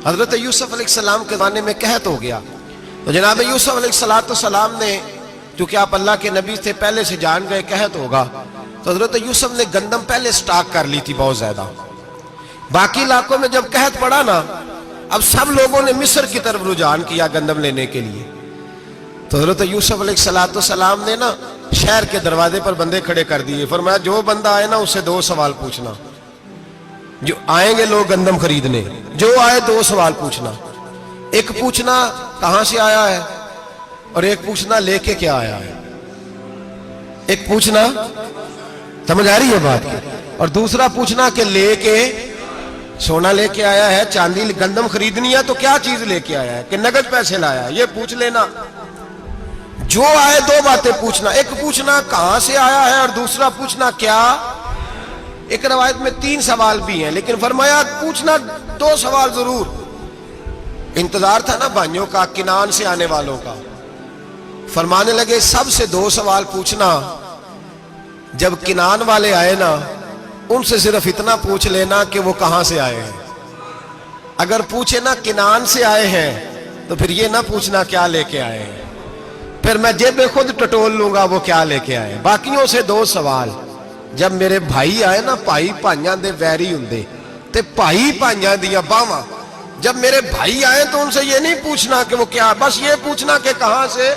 حضرت یوسف علیہ السلام کے زمانے میں قحط ہو گیا، تو جناب یوسف علیہ السلام نے، کیونکہ آپ اللہ کے نبی سے پہلے سے جان گئے قحط ہوگا، تو حضرت یوسف نے گندم پہلے سٹاک کر لی تھی بہت زیادہ۔ باقی علاقوں میں جب قحط پڑا نا، اب سب لوگوں نے مصر کی طرف رجحان کیا گندم لینے کے لیے، تو حضرت یوسف علیہ السلام نے نا شہر کے دروازے پر بندے کھڑے کر دیے، فرمایا جو بندہ آئے نا اسے 2 سوال پوچھنا، جو آئیں گے لوگ گندم خریدنے، جو آئے 2 سوال پوچھنا، ایک پوچھنا کہاں سے آیا ہے اور ایک پوچھنا لے کے کیا آیا ہے، ایک پوچھنا، سمجھ آ رہی ہے بات کی، اور دوسرا پوچھنا کہ لے کے سونا لے کے آیا ہے، چاندی گندم خریدنی ہے تو کیا چیز لے کے آیا ہے، کہ نقد پیسے لایا ہے، یہ پوچھ لینا۔ جو آئے 2 باتیں پوچھنا، ایک پوچھنا کہاں سے آیا ہے اور دوسرا پوچھنا کیا۔ ایک روایت میں 3 سوال بھی ہیں، لیکن فرمایا پوچھنا 2 سوال ضرور۔ انتظار تھا نا بھائیوں کا کنان سے آنے والوں کا، فرمانے لگے سب سے 2 سوال پوچھنا، جب کنان والے آئے نا ان سے صرف اتنا پوچھ لینا کہ وہ کہاں سے آئے ہیں۔ اگر پوچھے نا کنان سے آئے ہیں تو پھر یہ نہ پوچھنا کیا لے کے آئے ہیں، پھر میں جیبیں خود ٹٹول لوں گا وہ کیا لے کے آئے۔ باقیوں سے 2 سوال، جب میرے بھائی آئے نا، بھائی بھائیاں دے ویری ہوندے تے بھائی بھائیاں دیاں باواں، جب میرے بھائی آئے تو ان سے یہ نہیں پوچھنا کہ وہ کیا، بس یہ پوچھنا کہ کہاں سے،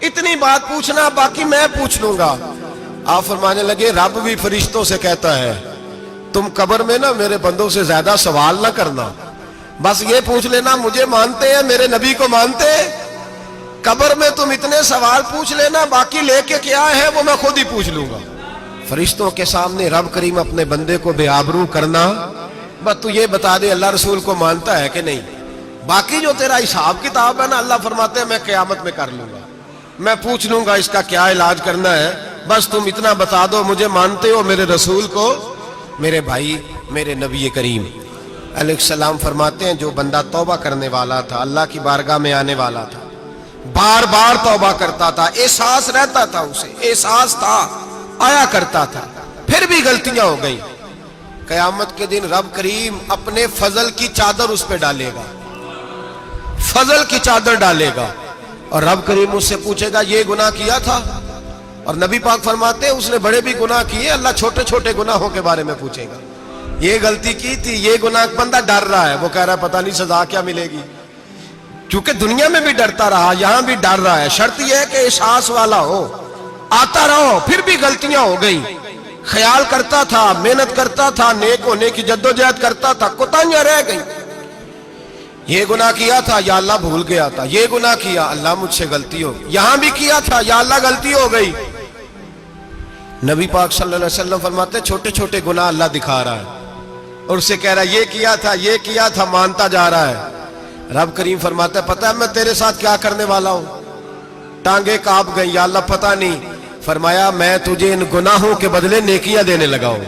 اتنی بات پوچھنا، باقی میں پوچھ لوں گا۔ آپ فرمانے لگے رب بھی فرشتوں سے کہتا ہے تم قبر میں نا میرے بندوں سے زیادہ سوال نہ کرنا، بس یہ پوچھ لینا مجھے مانتے ہیں، میرے نبی کو مانتے ہیں، قبر میں تم اتنے سوال پوچھ لینا، باقی لے کے کیا ہے وہ میں خود ہی پوچھ لوں گا۔ فرشتوں کے سامنے رب کریم اپنے بندے کو بے آبرو کرنا، بس تو یہ بتا دے اللہ رسول کو مانتا ہے کہ نہیں، باقی جو تیرا حساب کتاب ہے نا، اللہ فرماتے ہیں میں قیامت میں کر لوں گا، میں پوچھ لوں گا اس کا کیا علاج کرنا ہے، بس تم اتنا بتا دو مجھے مانتے ہو، میرے رسول کو، میرے بھائی، میرے نبی کریم علیہ السلام فرماتے ہیں جو بندہ توبہ کرنے والا تھا، اللہ کی بارگاہ میں آنے والا تھا، بار بار توبہ کرتا تھا، احساس رہتا تھا، اسے احساس تھا، آیا کرتا تھا، پھر بھی غلطیاں ہو گئی، قیامت کے دن رب کریم اپنے فضل کی چادر اس پہ ڈالے گا، فضل کی چادر ڈالے گا، اور رب کریم اس سے پوچھے گا یہ گناہ کیا تھا، اور نبی پاک فرماتے ہیں اس نے بڑے بھی گناہ کیے، اللہ چھوٹے چھوٹے گناہوں کے بارے میں پوچھے گا، یہ غلطی کی تھی، یہ گناہ، بندہ ڈر رہا ہے، وہ کہہ رہا ہے پتہ نہیں سزا کیا ملے گی، چونکہ دنیا میں بھی ڈرتا رہا، یہاں بھی ڈر رہا ہے، شرط یہ ہے کہ احساس والا ہو، آتا رہو، پھر بھی غلطیاں ہو گئی، خیال کرتا تھا، محنت کرتا تھا، نیک ہونے کی جدوجہد کرتا تھا، کوتاہیاں رہ گئی، یہ گناہ کیا تھا یا اللہ بھول گیا تھا، یہ گناہ کیا اللہ مجھ سے غلطی ہو گئی، یہاں بھی کیا تھا یا اللہ غلطی ہو گئی۔ نبی پاک صلی اللہ علیہ وسلم فرماتے چھوٹے چھوٹے گناہ اللہ دکھا رہا ہے اور اسے کہہ رہا ہے یہ کیا تھا، مانتا جا رہا ہے۔ رب کریم فرماتا ہے پتہ ہے میں تیرے ساتھ کیا کرنے والا ہوں، ٹانگیں کانپ گئی، یا اللہ پتہ نہیں، فرمایا میں تجھے ان گناہوں کے بدلے نیکیاں دینے لگا ہوں،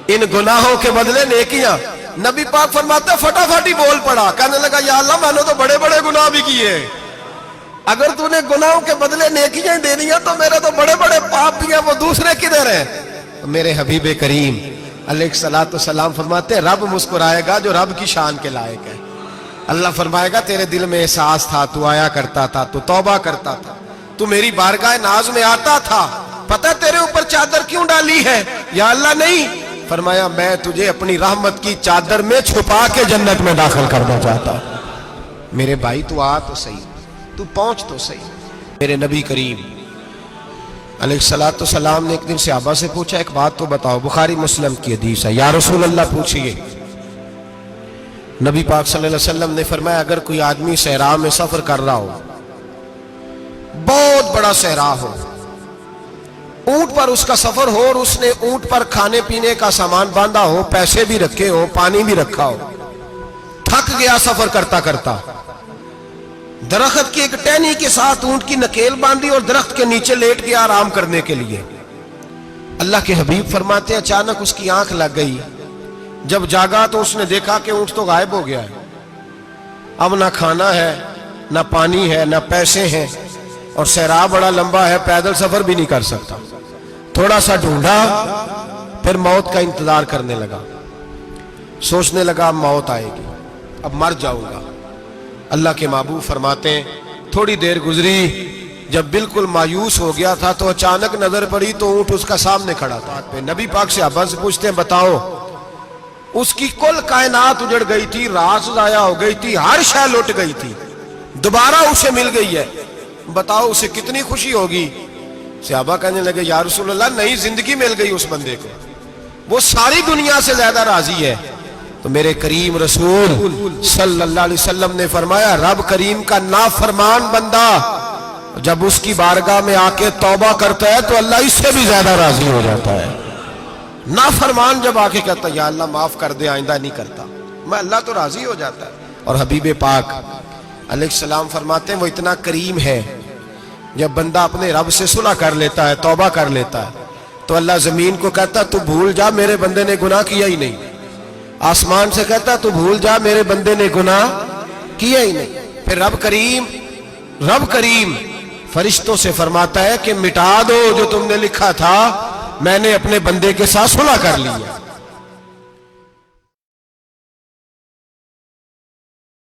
ان گناہوں کے بدلے نیکیاں۔ نبی پاک فرماتا ہے فٹافٹ ہی بول پڑا، کہنے لگا یا اللہ میں نے تو بڑے بڑے گناہ بھی کیے، اگر تو نے گناہوں کے بدلے نیکیاں دینی ہیں تو میرے تو بڑے بڑے پاپ بھی ہیں، وہ دوسرے کدھر ہیں؟ میرے حبیب کریم علیہ السلام فرماتے ہیں رب مسکرائے گا جو رب کی شان کے لائق ہے، اللہ فرمائے گا تیرے دل میں احساس تھا، تو آیا کرتا تھا، تو توبہ کرتا تھا، تو میری بارگاہ ناز میں آتا تھا، پتہ تیرے اوپر چادر کیوں ڈالی ہے؟ یا اللہ نہیں، فرمایا میں تجھے اپنی رحمت کی چادر میں چھپا کے جنت میں داخل کرنا چاہتا ہوں۔ میرے بھائی تو آ تو صحیح، تو پہنچ تو صحیح۔ میرے نبی کریم علیہ السلام نے ایک دن صحابہ سے پوچھا ایک بات تو بتاؤ، بخاری مسلم کی حدیث ہے، یا رسول اللہ پوچھئے۔ نبی پاک صلی اللہ علیہ وسلم نے فرمایا اگر کوئی آدمی صحرا میں سفر کر رہا ہو، بہت بڑا صحرا ہو، اونٹ پر اس کا سفر ہو اور اس نے اونٹ پر کھانے پینے کا سامان باندھا ہو، پیسے بھی رکھے ہو، پانی بھی رکھا ہو، تھک گیا سفر کرتا کرتا، درخت کی ایک ٹہنی کے ساتھ اونٹ کی نکیل باندھی اور درخت کے نیچے لیٹ گیا آرام کرنے کے لیے، اللہ کے حبیب فرماتے ہیں اچانک اس کی آنکھ لگ گئی، جب جاگا تو اس نے دیکھا کہ اونٹ تو غائب ہو گیا ہے، اب نہ کھانا ہے، نہ پانی ہے، نہ پیسے ہیں، اور صحرا بڑا لمبا ہے، پیدل سفر بھی نہیں کر سکتا، تھوڑا سا ڈھونڈا، پھر موت کا انتظار کرنے لگا، سوچنے لگا موت آئے گی، اب مر جاؤں گا۔ اللہ کے محبوب فرماتے ہیں تھوڑی دیر گزری، جب بالکل مایوس ہو گیا تھا تو اچانک نظر پڑی تو اونٹ اس کا سامنے کھڑا تھا۔ نبی پاک سے صحابہ سے پوچھتے ہیں بتاؤ، اس کی کل کائنات اجڑ گئی تھی، راز ضائع ہو گئی تھی، ہر شے لٹ گئی تھی، دوبارہ اسے مل گئی ہے، بتاؤ اسے کتنی خوشی ہوگی؟ صحابہ کہنے لگے یا رسول اللہ نئی زندگی مل گئی اس بندے کو، وہ ساری دنیا سے زیادہ راضی ہے۔ تو میرے کریم رسول صلی اللہ علیہ وسلم نے فرمایا رب کریم کا نافرمان بندہ جب اس کی بارگاہ میں آ کے توبہ کرتا ہے تو اللہ اس سے بھی زیادہ راضی ہو جاتا ہے۔ نافرمان جب آ کے کہتا ہے یا اللہ معاف کر دے آئندہ نہیں کرتا، میں اللہ تو راضی ہو جاتا ہے۔ اور حبیب پاک علیہ السلام فرماتے ہیں وہ اتنا کریم ہے، جب بندہ اپنے رب سے صلح کر لیتا ہے، توبہ کر لیتا ہے، تو اللہ زمین کو کہتا ہے تو بھول جا میرے بندے نے گناہ کیا ہی نہیں، آسمان سے کہتا ہے تو بھول جا میرے بندے نے گناہ کیا ہی نہیں۔ پھر رب کریم فرشتوں سے فرماتا ہے کہ مٹا دو جو تم نے لکھا تھا، میں نے اپنے بندے کے ساتھ صلح کر لی ہے۔